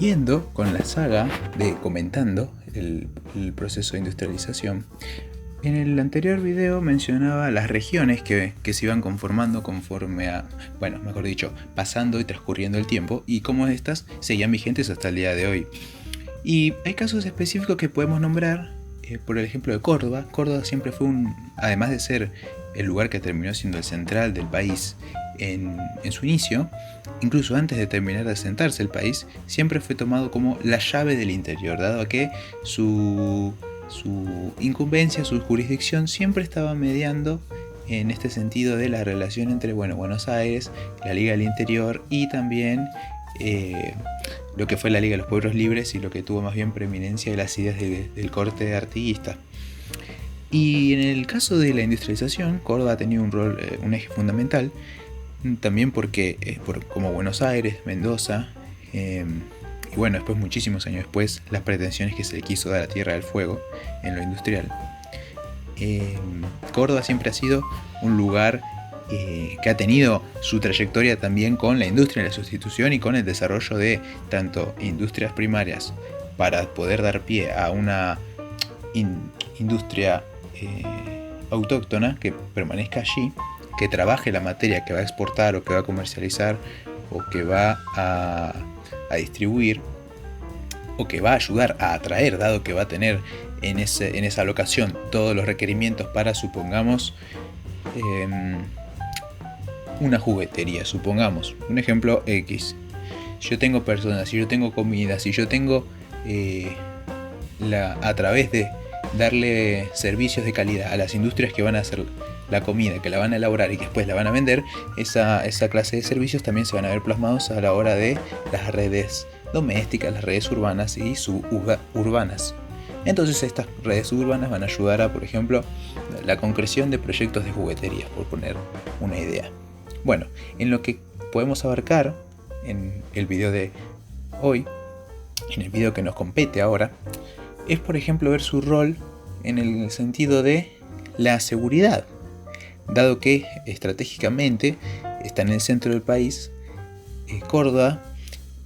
Siguiendo con la saga de comentando el proceso de industrialización, en el anterior video mencionaba las regiones que se iban conformando conforme a, mejor dicho, pasando y transcurriendo el tiempo, y cómo estas seguían vigentes hasta el día de hoy. Y hay casos específicos que podemos nombrar, por el ejemplo de Córdoba. Córdoba siempre fue además de ser el lugar que terminó siendo el central del país en su inicio, incluso antes de terminar de asentarse el país, siempre fue tomado como la llave del interior, dado que su incumbencia, su jurisdicción siempre estaba mediando en este sentido de la relación entre Buenos Aires, la Liga del Interior y también lo que fue la Liga de los Pueblos Libres, y lo que tuvo más bien preeminencia de las ideas del corte artiguista. Y en el caso de la industrialización, Córdoba ha tenido un eje fundamental, también porque como Buenos Aires, Mendoza, y después, muchísimos años después, las pretensiones que se le quiso dar a Tierra del Fuego en lo industrial. Córdoba siempre ha sido un lugar que ha tenido su trayectoria también con la industria de la sustitución y con el desarrollo de tanto industrias primarias para poder dar pie a una industria autóctona que permanezca allí, que trabaje la materia que va a exportar o que va a comercializar o que va a distribuir o que va a ayudar a atraer, dado que va a tener en esa locación todos los requerimientos para, supongamos, una juguetería, supongamos, un ejemplo X. Si yo tengo personas, si yo tengo comida, si yo tengo a través de darle servicios de calidad a las industrias que van a hacer la comida, que la van a elaborar y que después la van a vender, esa clase de servicios también se van a ver plasmados a la hora de las redes domésticas, las redes urbanas y suburbanas. Entonces estas redes suburbanas van a ayudar a, por ejemplo, la concreción de proyectos de jugueterías, por poner una idea. Bueno, en lo que podemos abarcar en el video de hoy, en el video que nos compete ahora, es, por ejemplo, ver su rol en el sentido de la seguridad, dado que estratégicamente está en el centro del país. Córdoba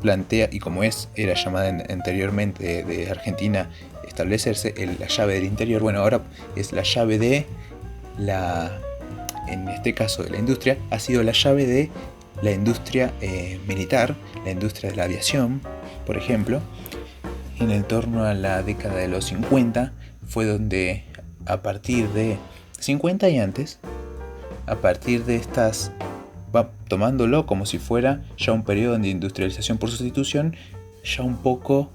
plantea, y como era llamada anteriormente de Argentina establecerse, la llave del interior, ahora es la llave de en este caso de la industria, ha sido la llave de la industria militar, la industria de la aviación, por ejemplo. En el torno a la década de los 50 fue donde, a partir de 50 y antes, a partir de estas, va tomándolo como si fuera ya un periodo de industrialización por sustitución ya un poco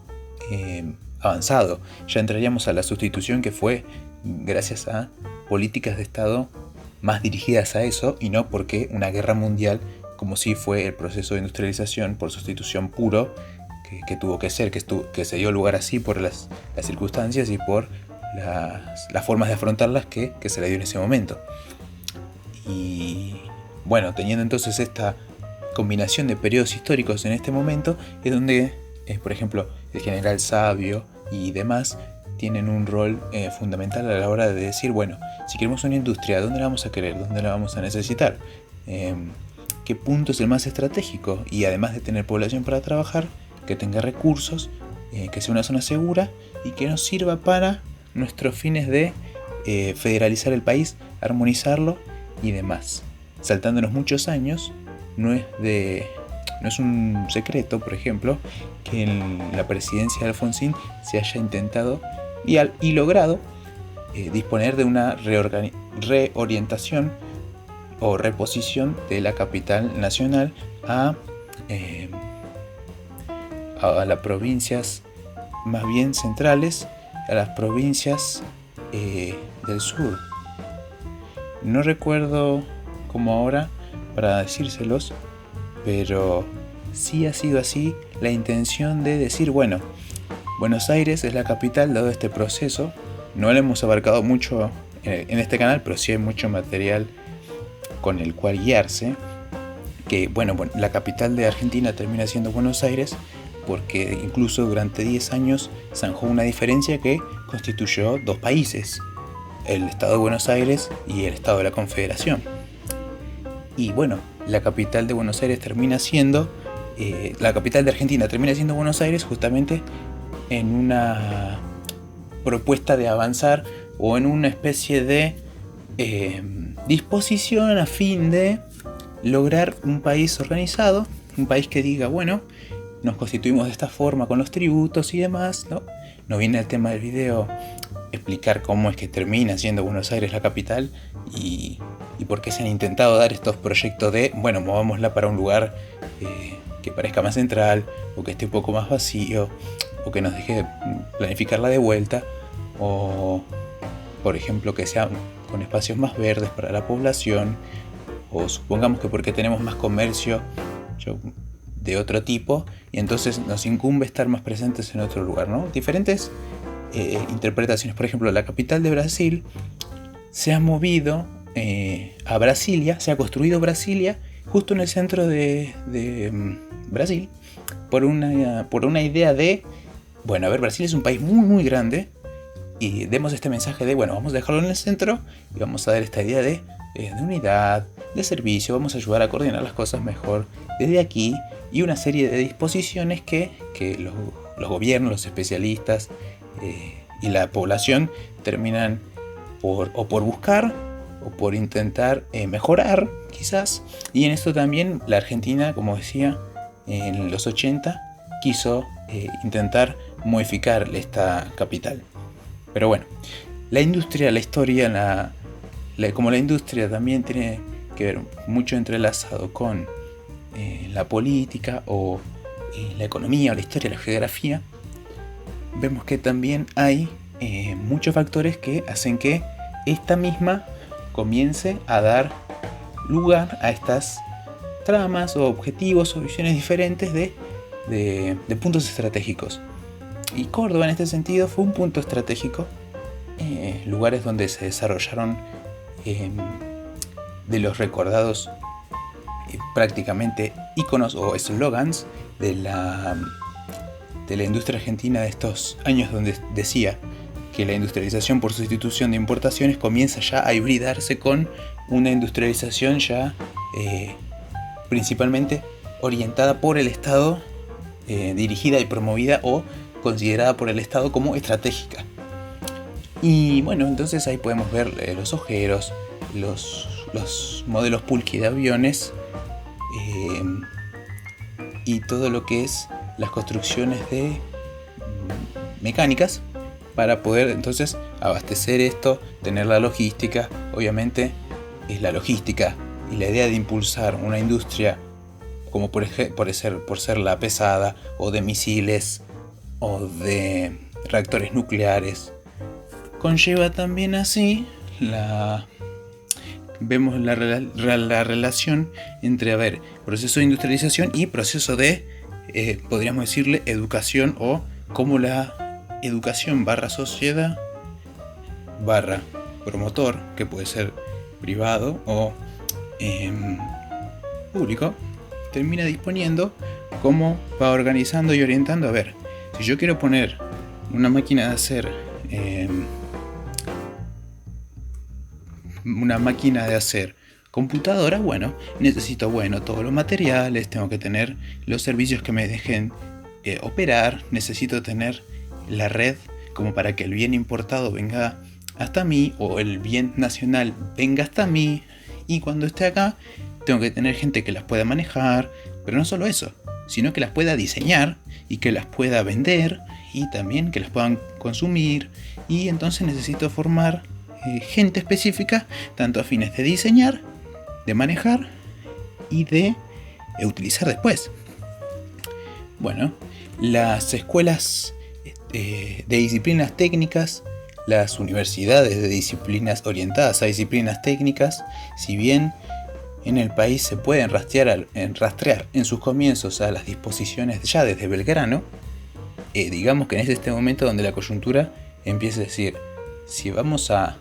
avanzado. Ya entraríamos a la sustitución que fue gracias a políticas de Estado más dirigidas a eso, y no porque una guerra mundial, como si fue el proceso de industrialización por sustitución puro que tuvo que ser, que se dio lugar así por las circunstancias y por las formas de afrontarlas que se le dio en ese momento. Y teniendo entonces esta combinación de periodos históricos en este momento, es donde, por ejemplo, el general Sabio y demás tienen un rol fundamental a la hora de decir, si queremos una industria, ¿dónde la vamos a querer? ¿Dónde la vamos a necesitar? ¿Qué punto es el más estratégico? Y además de tener población para trabajar, que tenga recursos, que sea una zona segura y que nos sirva para nuestros fines de federalizar el país, armonizarlo y demás. Saltándonos muchos años, no es un secreto, por ejemplo, que en la presidencia de Alfonsín se haya intentado y logrado disponer de una reorientación o reposición de la capital nacional a las provincias más bien centrales, a las provincias del sur. No recuerdo como ahora para decírselos, pero sí ha sido así la intención de decir, Buenos Aires es la capital, dado este proceso. No lo hemos abarcado mucho en este canal, pero sí hay mucho material con el cual guiarse. Que la capital de Argentina termina siendo Buenos Aires, porque incluso durante 10 años zanjó una diferencia que constituyó dos países, el Estado de Buenos Aires y el Estado de la Confederación. Y la capital de Buenos Aires termina siendo la capital de Argentina termina siendo Buenos Aires, justamente en una propuesta de avanzar o en una especie de disposición a fin de lograr un país organizado, un país que diga, bueno, nos constituimos de esta forma con los tributos y demás, ¿no? No viene el tema del video explicar cómo es que termina siendo Buenos Aires la capital y por qué se han intentado dar estos proyectos de, bueno, movámosla para un lugar que parezca más central, o que esté un poco más vacío, o que nos deje planificarla de vuelta, o por ejemplo que sea con espacios más verdes para la población, o supongamos que porque tenemos más comercio de otro tipo y entonces nos incumbe estar más presentes en otro lugar, ¿no? Diferentes interpretaciones. Por ejemplo, la capital de Brasil se ha movido a Brasilia, se ha construido Brasilia justo en el centro de Brasil por una idea de, bueno, a ver, Brasil es un país muy muy grande y demos este mensaje de, bueno, vamos a dejarlo en el centro y vamos a dar esta idea de unidad, de servicio, vamos a ayudar a coordinar las cosas mejor desde aquí, y una serie de disposiciones que los gobiernos, los especialistas y la población terminan por buscar o por intentar mejorar quizás. Y en esto también la Argentina, como decía, en los 80 quiso intentar modificar esta capital. Pero bueno, la industria, la historia, como la industria también tiene que ver mucho entrelazado con la política o la economía o la historia, la geografía, vemos que también hay muchos factores que hacen que esta misma comience a dar lugar a estas tramas o objetivos o visiones diferentes de puntos estratégicos. Y Córdoba en este sentido fue un punto estratégico, lugares donde se desarrollaron de los recordados prácticamente íconos o eslogans de la industria argentina de estos años, donde decía que la industrialización por sustitución de importaciones comienza ya a hibridarse con una industrialización ya principalmente orientada por el Estado, dirigida y promovida o considerada por el Estado como estratégica. Y bueno, entonces ahí podemos ver los ojeros, los modelos Pulqui de aviones y todo lo que es las construcciones de mecánicas para poder entonces abastecer esto, tener la logística. Obviamente es la logística y la idea de impulsar una industria como por ser la pesada, o de misiles o de reactores nucleares, conlleva también así vemos la relación entre, proceso de industrialización y proceso de, podríamos decirle, educación, o cómo la educación / sociedad / promotor, que puede ser privado o público, termina disponiendo cómo va organizando y orientando. Si yo quiero poner una máquina de hacer computadora, necesito todos los materiales, tengo que tener los servicios que me dejen operar, necesito tener la red como para que el bien importado venga hasta mí, o el bien nacional venga hasta mí, y cuando esté acá tengo que tener gente que las pueda manejar, pero no solo eso, sino que las pueda diseñar y que las pueda vender y también que las puedan consumir. Y entonces necesito formar gente específica, tanto a fines de diseñar, de manejar y de utilizar después. Las escuelas de disciplinas técnicas, las universidades de disciplinas orientadas a disciplinas técnicas, si bien en el país se pueden rastrear en sus comienzos a las disposiciones ya desde Belgrano, digamos que en este momento donde la coyuntura empieza a decir, si vamos a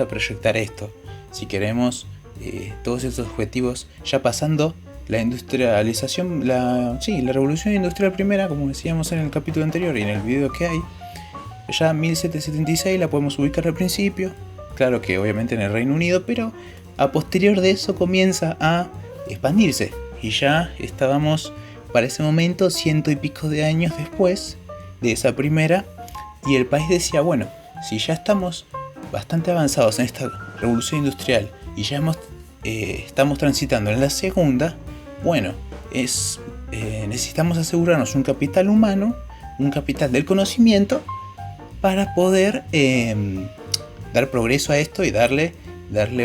proyectar esto, si queremos todos estos objetivos, ya pasando la industrialización, la revolución industrial primera, como decíamos en el capítulo anterior y en el video que hay, ya 1776 la podemos ubicar al principio, claro que obviamente en el Reino Unido, pero a posterior de eso comienza a expandirse Y ya estábamos, para ese momento, 100 y pico de años después de esa primera, y el país decía, bueno, si ya estamos bastante avanzados en esta revolución industrial y ya estamos transitando en la segunda, bueno, necesitamos asegurarnos un capital humano, un capital del conocimiento, para poder dar progreso a esto y darle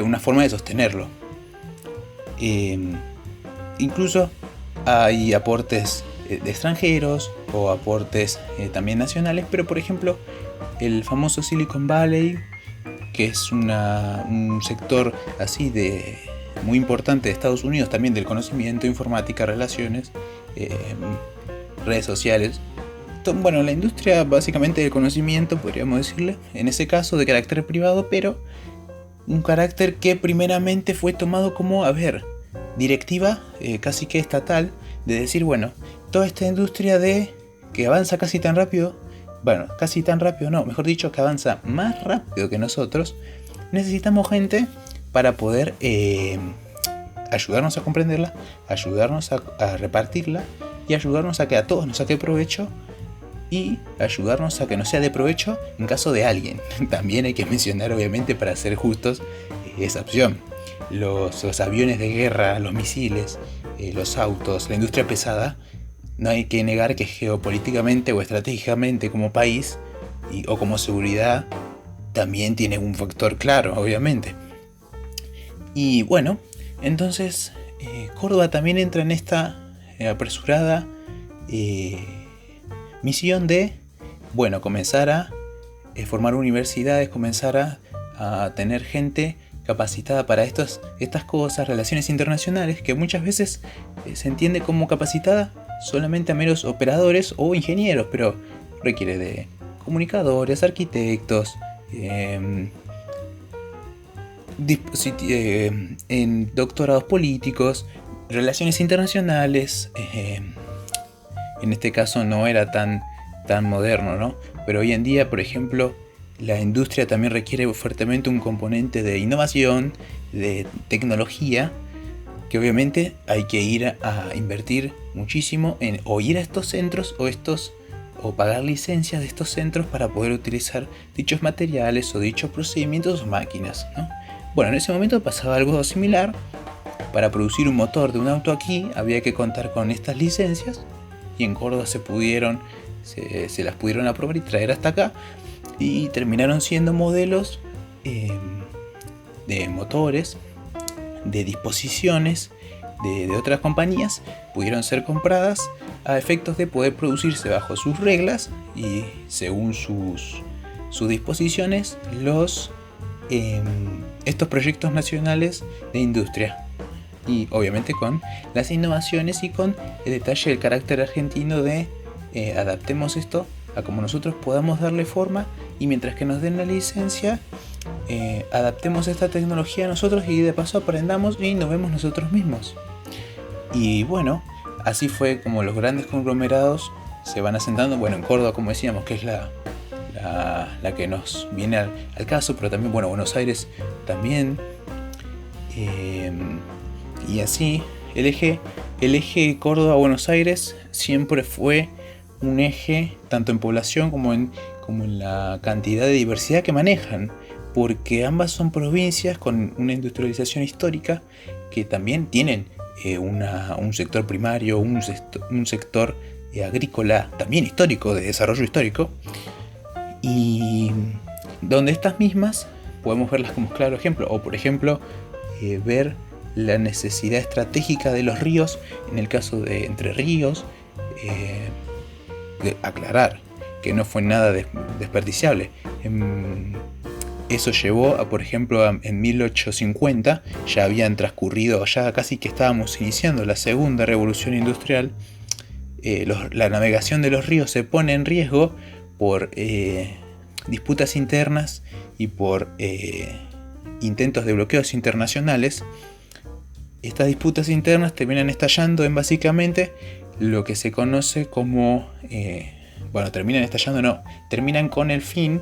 una forma de sostenerlo. Incluso hay aportes de extranjeros o aportes también nacionales, pero por ejemplo el famoso Silicon Valley, que es un sector así de muy importante de Estados Unidos, también del conocimiento, informática, relaciones, redes sociales. Bueno, la industria básicamente del conocimiento, podríamos decirle, en ese caso de carácter privado, pero un carácter que primeramente fue tomado como, directiva casi que estatal, de decir, bueno, toda esta industria que avanza casi tan rápido, mejor dicho, que avanza más rápido que nosotros, necesitamos gente para poder ayudarnos a comprenderla, ayudarnos a repartirla y ayudarnos a que a todos nos saque provecho, y ayudarnos a que no sea de provecho en caso de alguien. También hay que mencionar, obviamente, para ser justos, esa opción. Los aviones de guerra, los misiles, los autos, la industria pesada, no hay que negar que geopolíticamente o estratégicamente como país o como seguridad también tiene un factor claro, obviamente. Y bueno, entonces Córdoba también entra en esta apresurada misión de, comenzar a formar universidades, comenzar a tener gente capacitada para estas cosas, relaciones internacionales, que muchas veces se entiende como capacitada solamente a meros operadores o ingenieros, pero requiere de comunicadores, arquitectos, en doctorados políticos, relaciones internacionales. En este caso no era tan moderno, ¿no? Pero hoy en día, por ejemplo, la industria también requiere fuertemente un componente de innovación, de tecnología, que obviamente hay que ir a invertir muchísimo en o ir a estos centros o pagar licencias de estos centros para poder utilizar dichos materiales o dichos procedimientos o máquinas, ¿no? Bueno, en ese momento pasaba algo similar. Para producir un motor de un auto aquí había que contar con estas licencias, y en Córdoba se las pudieron aprobar y traer hasta acá, y terminaron siendo modelos de motores, de disposiciones de otras compañías, pudieron ser compradas a efectos de poder producirse bajo sus reglas y según sus disposiciones estos proyectos nacionales de industria. Y obviamente con las innovaciones y con el detalle del carácter argentino de adaptemos esto a como nosotros podamos darle forma, y mientras que nos den la licencia, adaptemos esta tecnología a nosotros y de paso aprendamos y nos vemos nosotros mismos. Y bueno, así fue como los grandes conglomerados se van asentando. Bueno, en Córdoba, como decíamos, que es la que nos viene al caso, pero también, Buenos Aires también. Y así, el eje Córdoba-Buenos Aires siempre fue un eje, tanto en población como en la cantidad de diversidad que manejan, porque ambas son provincias con una industrialización histórica que también tienen un sector primario, un sector agrícola también histórico, de desarrollo histórico, y donde estas mismas podemos verlas como claro ejemplo, o por ejemplo ver la necesidad estratégica de los ríos. En el caso de Entre Ríos, de aclarar que no fue nada desperdiciable. Eso llevó a, por ejemplo, en 1850, ya habían transcurrido, ya casi que estábamos iniciando la segunda revolución industrial. La navegación de los ríos se pone en riesgo por disputas internas y por intentos de bloqueos internacionales. Estas disputas internas terminan estallando en básicamente lo que se conoce como... terminan con el fin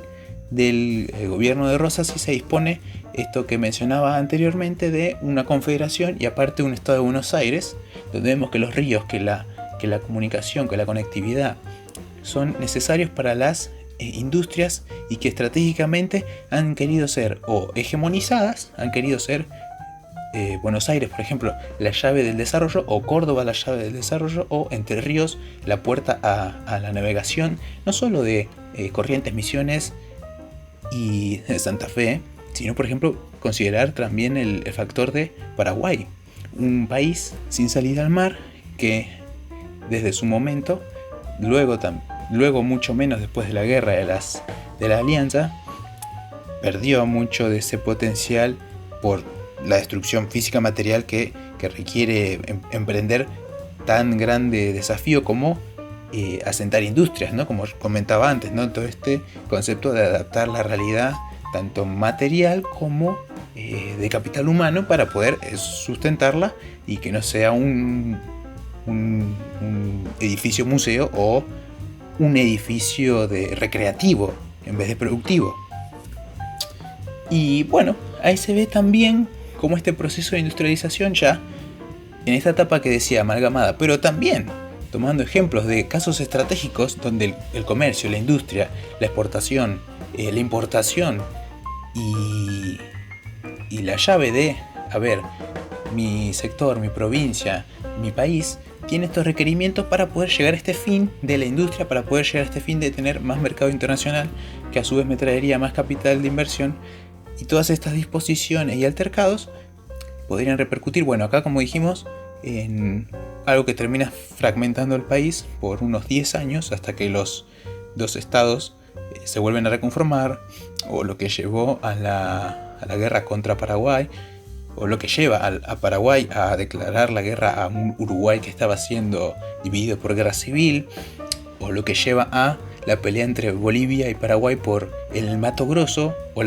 del gobierno de Rosas y se dispone esto que mencionaba anteriormente de una confederación y aparte un estado de Buenos Aires, donde vemos que los ríos, que la comunicación, que la conectividad son necesarios para las industrias y que estratégicamente han querido ser o hegemonizadas, han querido ser Buenos Aires, por ejemplo, la llave del desarrollo, o Córdoba la llave del desarrollo, o Entre Ríos la puerta a la navegación, no solo de Corrientes, Misiones y Santa Fe, sino por ejemplo considerar también el factor de Paraguay, un país sin salida al mar que desde su momento, luego mucho menos después de la guerra de la Alianza, perdió mucho de ese potencial por la destrucción física material que requiere emprender tan grande desafío como asentar industrias, ¿no? Como comentaba antes, ¿no? Todo este concepto de adaptar la realidad tanto material como de capital humano para poder sustentarla y que no sea un edificio museo o un edificio recreativo en vez de productivo. Y bueno, ahí se ve también cómo este proceso de industrialización ya en esta etapa que decía amalgamada, pero también tomando ejemplos de casos estratégicos donde el comercio, la industria, la exportación, la importación y la llave de, mi sector, mi provincia, mi país, tiene estos requerimientos para poder llegar a este fin de la industria, para poder llegar a este fin de tener más mercado internacional, que a su vez me traería más capital de inversión. Y todas estas disposiciones y altercados podrían repercutir, bueno, acá como dijimos, en algo que termina fragmentando el país por unos 10 años hasta que los dos estados se vuelven a reconformar, o lo que llevó a la guerra contra Paraguay, o lo que lleva a Paraguay a declarar la guerra a un Uruguay que estaba siendo dividido por guerra civil, o lo que lleva a la pelea entre Bolivia y Paraguay por el Mato Grosso, o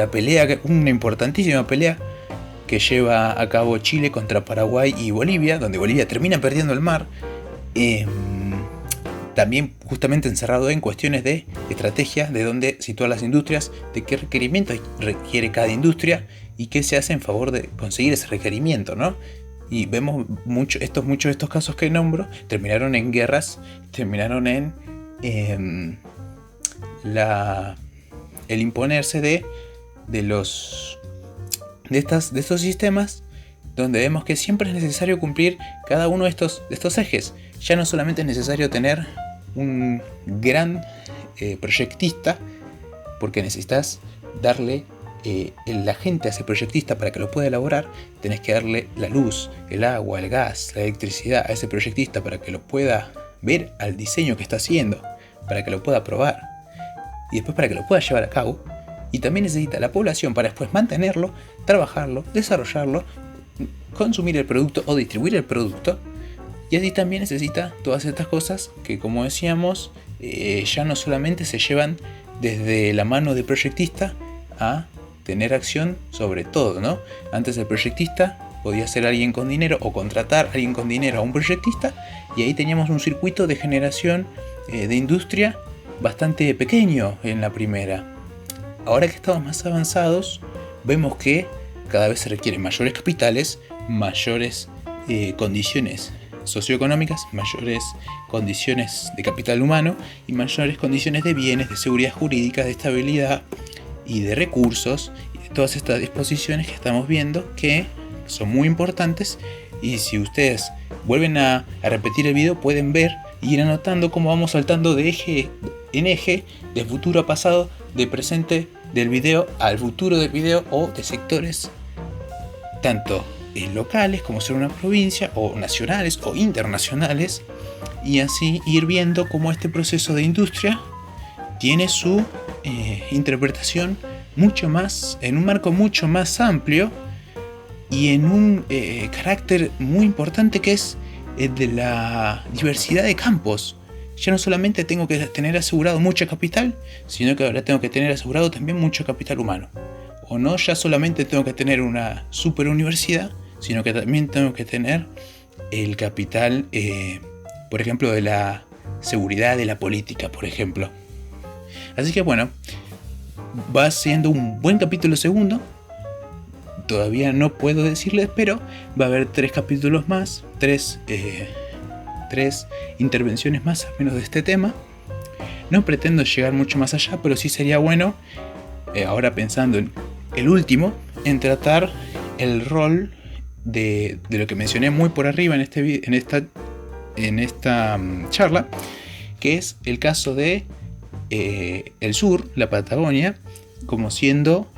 una importantísima pelea que lleva a cabo Chile contra Paraguay y Bolivia, donde Bolivia termina perdiendo el mar, también justamente encerrado en cuestiones de estrategia, de dónde situar las industrias, de qué requerimientos requiere cada industria y qué se hace en favor de conseguir ese requerimiento, ¿no? Y vemos muchos de estos casos que nombro terminaron en guerras, terminaron en el imponerse de estos sistemas, donde vemos que siempre es necesario cumplir cada uno de estos ejes. Ya no solamente es necesario tener un gran proyectista, porque necesitas darle la gente a ese proyectista para que lo pueda elaborar. Tenés que darle la luz, el agua, el gas, la electricidad a ese proyectista para que lo pueda ver al diseño que está haciendo, para que lo pueda probar y después para que lo pueda llevar a cabo. Y también necesita la población para después mantenerlo, trabajarlo, desarrollarlo, consumir el producto o distribuir el producto. Y así también necesita todas estas cosas que, como decíamos, ya no solamente se llevan desde la mano del proyectista a tener acción sobre todo, ¿no? Antes el proyectista podía ser alguien con dinero o contratar a alguien con dinero a un proyectista, y ahí teníamos un circuito de generación de industria bastante pequeño en la primera. Ahora que estamos más avanzados, vemos que cada vez se requieren mayores capitales, mayores condiciones socioeconómicas, mayores condiciones de capital humano y mayores condiciones de bienes, de seguridad jurídica, de estabilidad y de recursos, y de todas estas disposiciones que estamos viendo que son muy importantes. Y si ustedes vuelven a repetir el video, pueden ver y ir anotando cómo vamos saltando de eje en eje, de futuro a pasado, de presente del video al futuro del video, o de sectores tanto locales como ser una provincia, o nacionales o internacionales, y así ir viendo cómo este proceso de industria tiene su interpretación mucho más, en un marco mucho más amplio y en un carácter muy importante, que es el de la diversidad de campos. Ya no solamente tengo que tener asegurado mucho capital, sino que ahora tengo que tener asegurado también mucho capital humano. O no, ya solamente tengo que tener una super universidad, sino que también tengo que tener el capital, por ejemplo, de la seguridad de la política, por ejemplo. Así que bueno, va siendo un buen capítulo segundo. Todavía no puedo decirles, pero va a haber 3 capítulos más, 3 intervenciones más al menos de este tema. No pretendo llegar mucho más allá, pero sí sería bueno, ahora pensando en el último, en tratar el rol de lo que mencioné muy por arriba en esta charla, que es el caso de el sur, la Patagonia, como siendo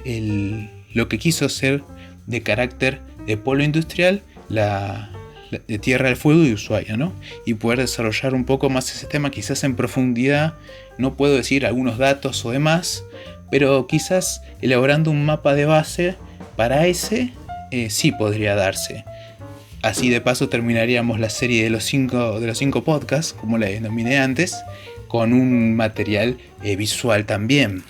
lo que quiso ser de carácter de polo industrial de Tierra del Fuego y Ushuaia, ¿no? Y poder desarrollar un poco más ese tema, quizás en profundidad. No puedo decir algunos datos o demás, pero quizás elaborando un mapa de base para ese sí podría darse. Así de paso terminaríamos la serie de los 5 podcasts, como la denominé antes, con un material visual también.